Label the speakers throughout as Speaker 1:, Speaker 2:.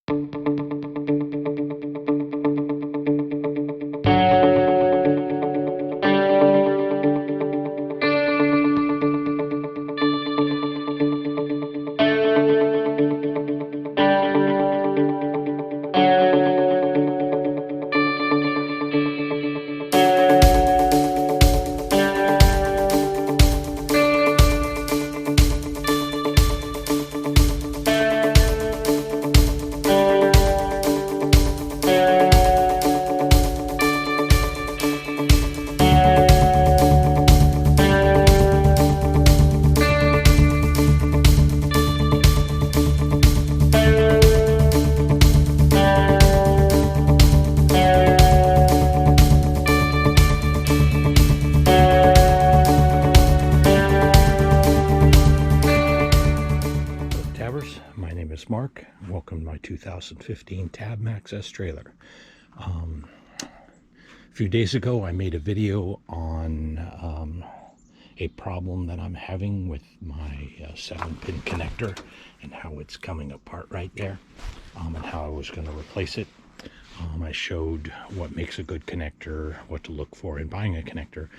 Speaker 1: My name is Mark. Welcome to my 2015 Tab Max S trailer. A few days ago I made a video on a problem that I'm having with my 7-pin connector and how it's coming apart right there, and how I was going to replace it. I showed what makes a good connector, what to look for in buying a connector,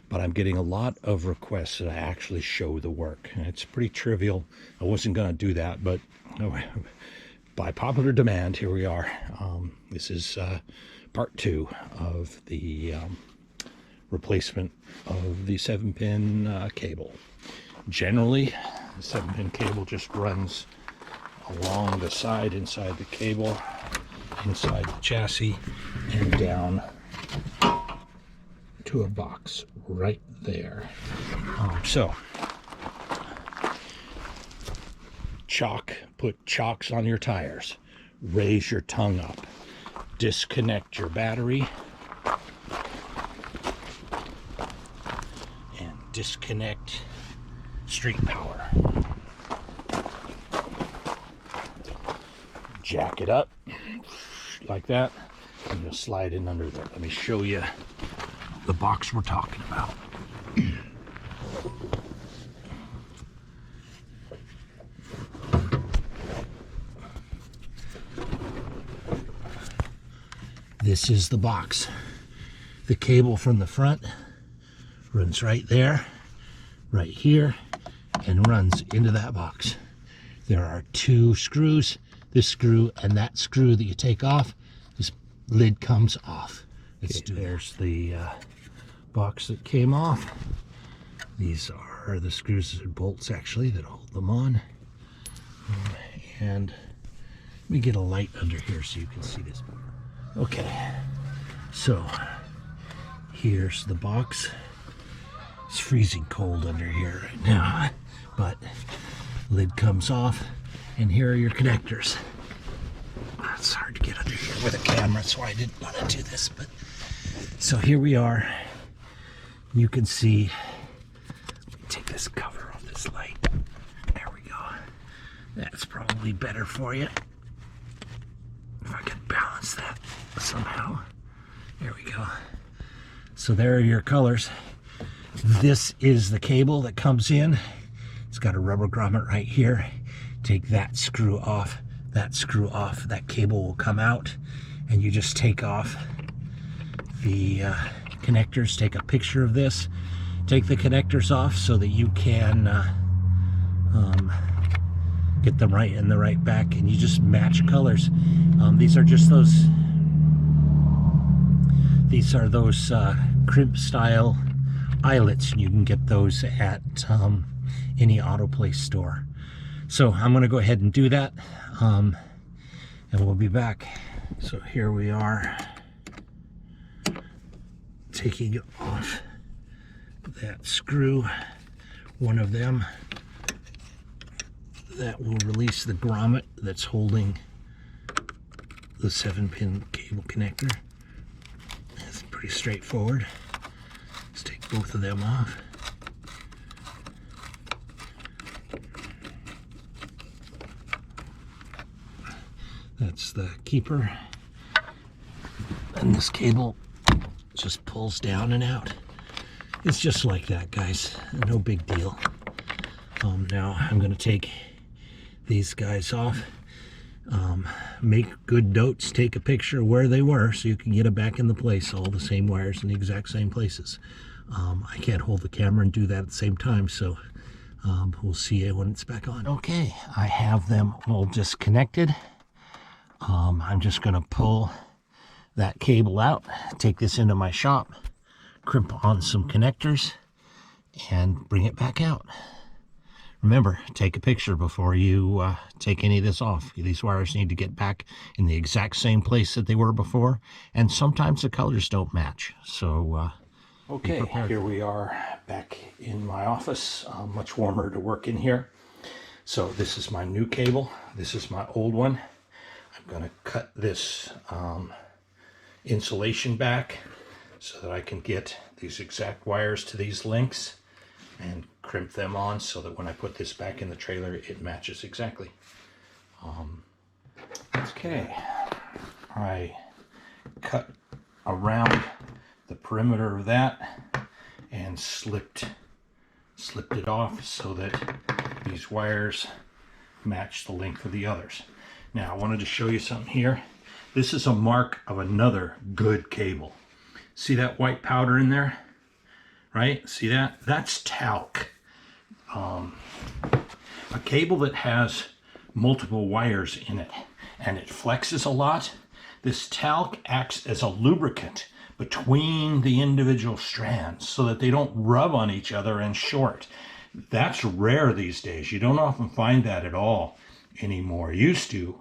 Speaker 1: but I'm getting a lot of requests that I actually show the work, and it's pretty trivial. I wasn't going to do that, but by popular demand, here we are. This is part 2 of the replacement of the 7-pin cable. Generally, the 7-pin cable just runs along the side, inside the cable, inside the chassis, and down to a box right there. Put chocks on your tires, raise your tongue up, disconnect your battery, and disconnect street power. Jack it up like that, and you'll slide in under there. Let me show you the box we're talking about. This is the box. The cable from the front runs right there, right here, and runs into that box. There are 2 screws, this screw and that screw that you take off. This lid comes off. There's the box that came off. These are the screws and bolts actually that hold them on. And let me get a light under here so you can see this better. Okay, so here's the box. It's freezing cold under here right now, but lid comes off, and here are your connectors. It's hard to get under here with a camera, so I didn't want to do this, but so here we are. You can see, let me take this cover off this light. There we go. That's probably better for you. If I could balance that somehow. There we go. So there are your colors. This is the cable that comes in. It's got a rubber grommet right here. Take that screw off, that cable will come out, and you just take off the connectors. Take a picture of this. Take the connectors off so that you can get them right in the right back, and you just match colors. These are just those crimp style eyelets, and you can get those at any auto place store. So I'm going to go ahead and do that, and we'll be back. So here we are, taking off that screw, one of them. That will release the grommet that's holding the 7-pin cable connector. It's pretty straightforward. Let's take both of them off. That's the keeper. And this cable just pulls down and out. It's just like that, guys. No big deal. Now I'm going to take these guys off. make good notes, take a picture of where they were so you can get them back in the place, all the same wires in the exact same places. I can't hold the camera and do that at the same time, so we'll see you when it's back on. Okay, I have them all disconnected. I'm just going to pull that cable out, take this into my shop, crimp on some connectors, and bring it back out. Remember, take a picture before you take any of this off. These wires need to get back in the exact same place that they were before, and sometimes the colors don't match. So, okay, here we are back in my office. Much warmer to work in here. So this is my new cable. This is my old one. I'm going to cut this insulation back so that I can get these exact wires to these lengths and crimp them on so that when I put this back in the trailer, it matches exactly. Okay, I cut around the perimeter of that and slipped it off so that these wires match the length of the others. Now I wanted to show you something here. This is a mark of another good cable. See that white powder in there? Right? See that? That's talc. A cable that has multiple wires in it and it flexes a lot, this talc acts as a lubricant between the individual strands so that they don't rub on each other and short. That's rare these days. You don't often find that at all anymore. Used to,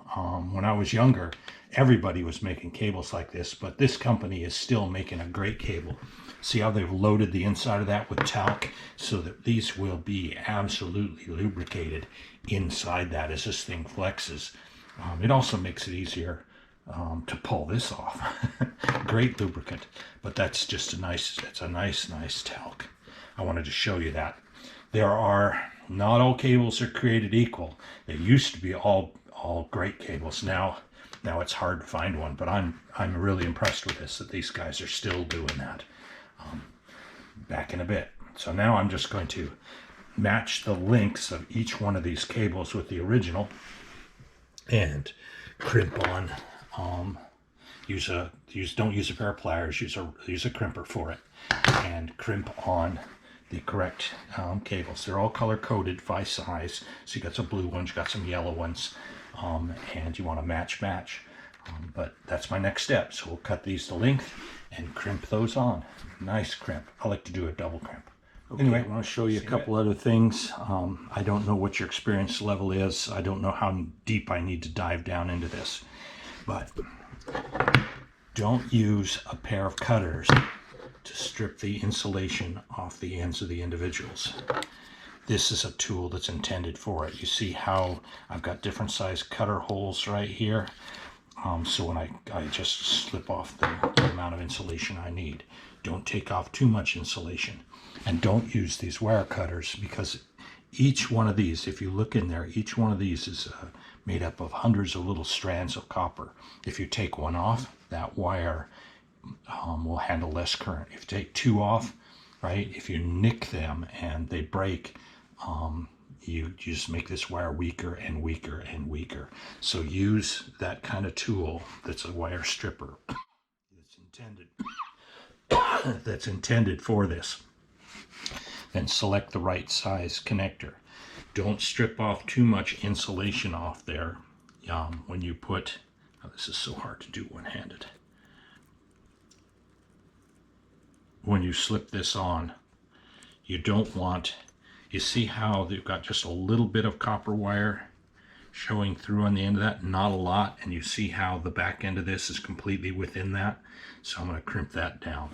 Speaker 1: when I was younger, everybody was making cables like this, but this company is still making a great cable. See how they've loaded the inside of that with talc so that these will be absolutely lubricated inside that as this thing flexes. It also makes it easier to pull this off. Great lubricant, but that's just it's a nice talc. I wanted to show you that. Not all cables are created equal. They used to be all great cables. Now it's hard to find one, but I'm really impressed with this, that these guys are still doing that. Back in a bit. So now I'm just going to match the lengths of each one of these cables with the original and crimp on. Don't use a pair of pliers, use a crimper for it, and crimp on the correct cables. They're all color coded by size. So you got some blue ones, you got some yellow ones, and you want to match. But that's my next step. So we'll cut these to length and crimp those on. Nice crimp. I like to do a double crimp. Okay. Anyway, I want to show you a couple other things. I don't know what your experience level is. I don't know how deep I need to dive down into this. But don't use a pair of cutters to strip the insulation off the ends of the individuals. This is a tool that's intended for it. You see how I've got different size cutter holes right here. So when I just slip off the amount of insulation I need. Don't take off too much insulation. And don't use these wire cutters, because each one of these, if you look in there, each one of these is made up of hundreds of little strands of copper. If you take one off, that wire will handle less current. If you take two off, right, if you nick them and they break, you just make this wire weaker and weaker and weaker. So use that kind of tool that's a wire stripper that's intended for this. Then select the right size connector. Don't strip off too much insulation off there when you put, this is so hard to do one-handed. When you slip this on, you don't want, you see how they've got just a little bit of copper wire showing through on the end of that, not a lot, and you see how the back end of this is completely within that. So I'm going to crimp that down.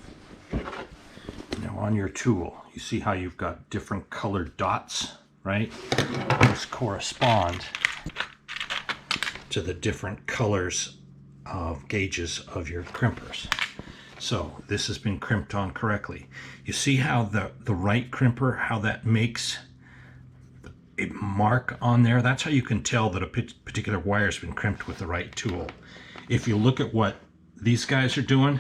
Speaker 1: Now on your tool, you see how you've got different colored dots, right? Those correspond to the different colors of gauges of your crimpers. So this has been crimped on correctly. You see how the right crimper, how that makes a mark on there? That's how you can tell that a particular wire has been crimped with the right tool. If you look at what these guys are doing,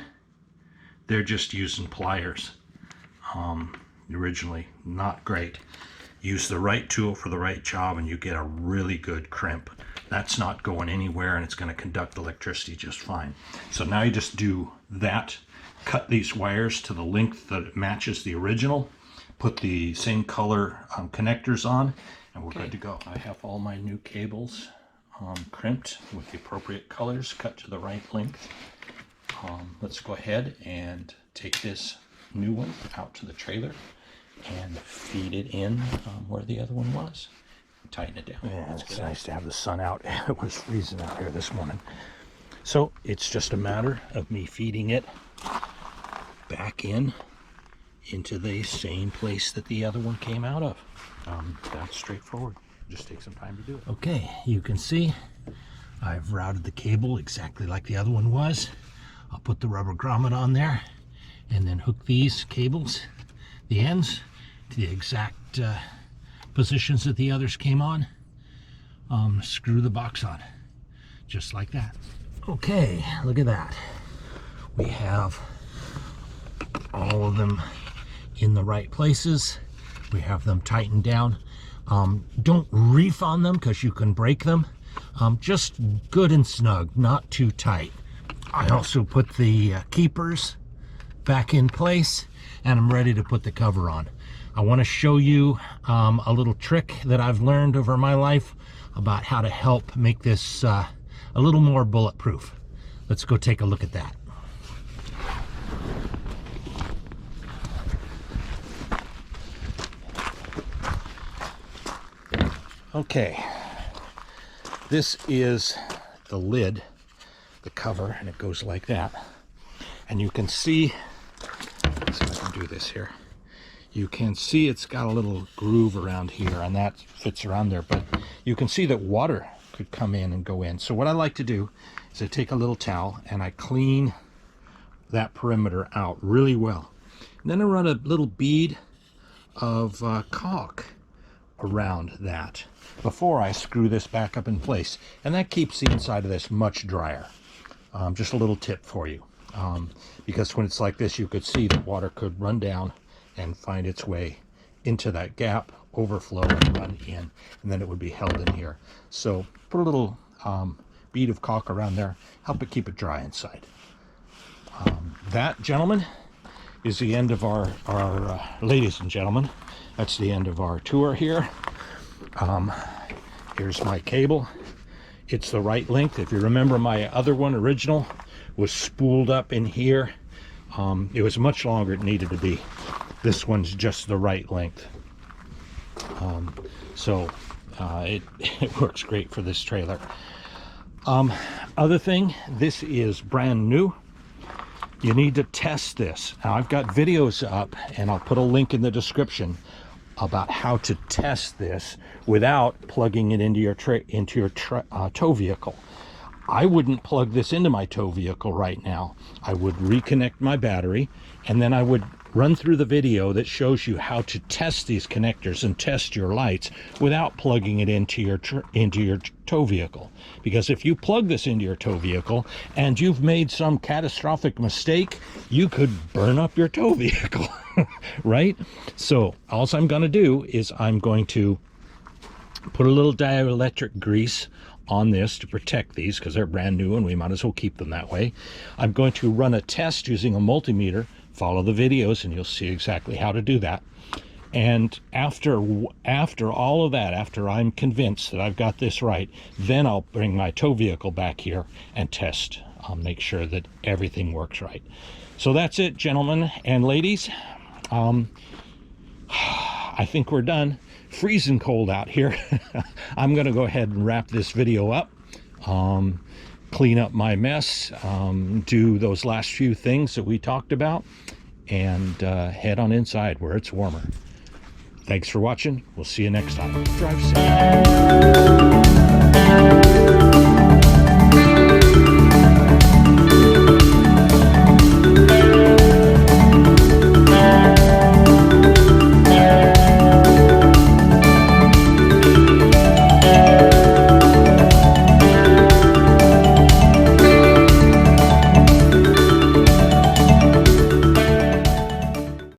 Speaker 1: they're just using pliers. Originally, not great. Use the right tool for the right job and you get a really good crimp. that's not going anywhere, and it's going to conduct electricity just fine. So now you just do that, cut these wires to the length that matches the original, put the same color connectors on, and we're good to go. I have all my new cables crimped with the appropriate colors, cut to the right length. Let's go ahead and take this new one out to the trailer and feed it in where the other one was. Tighten it down. Yeah, it's nice to have the sun out. It was freezing out here this morning. So it's just a matter of me feeding it back into the same place that the other one came out of. That's straightforward. Just take some time to do it. Okay, you can see I've routed the cable exactly like the other one was. I'll put the rubber grommet on there and then hook these cables, the ends, to the exact positions that the others came on. Screw the box on, just like that. Okay, look at that. We have all of them in the right places. We have them tightened down. Don't reef on them because you can break them. Just good and snug, not too tight. I also put the keepers back in place, and I'm ready to put the cover on. I want to show you a little trick that I've learned over my life about how to help make this a little more bulletproof. Let's go take a look at that. Okay, this is the lid, the cover, and it goes like that. And you can see, let's see if I can do this here. You can see it's got a little groove around here, and that fits around there, but you can see that water could come in and go in. So what I like to do is I take a little towel and I clean that perimeter out really well. And then I run a little bead of caulk around that before I screw this back up in place, and that keeps the inside of this much drier. Just a little tip for you, because when it's like this, you could see the water could run down and find its way into that gap, overflow, and run in, and then it would be held in here. So put a little bead of caulk around there, help it keep it dry inside. That, gentlemen, is the end of our ladies and gentlemen, that's the end of our tour here. Here's my cable. It's the right length. If you remember, my other one, original, was spooled up in here. It was much longer than it needed to be. This one's just the right length. It works great for this trailer. Other thing, this is brand new. You need to test this. Now, I've got videos up, and I'll put a link in the description about how to test this without plugging it into your tow vehicle. I wouldn't plug this into my tow vehicle right now. I would reconnect my battery, and then I would run through the video that shows you how to test these connectors and test your lights without plugging it into your tow vehicle. Because if you plug this into your tow vehicle and you've made some catastrophic mistake, you could burn up your tow vehicle, right? So all I'm going to do is I'm going to put a little dielectric grease on this to protect these because they're brand new and we might as well keep them that way. I'm going to run a test using a multimeter. Follow the videos and you'll see exactly how to do that. And after all of that, after I'm convinced that I've got this right, then I'll bring my tow vehicle back here and test. I'll make sure that everything works right. So that's it, gentlemen and ladies. I think we're done. Freezing cold out here. I'm going to go ahead and wrap this video up, clean up my mess, do those last few things that we talked about, and head on inside where it's warmer. Thanks for watching. We'll see you next time. Drive safe.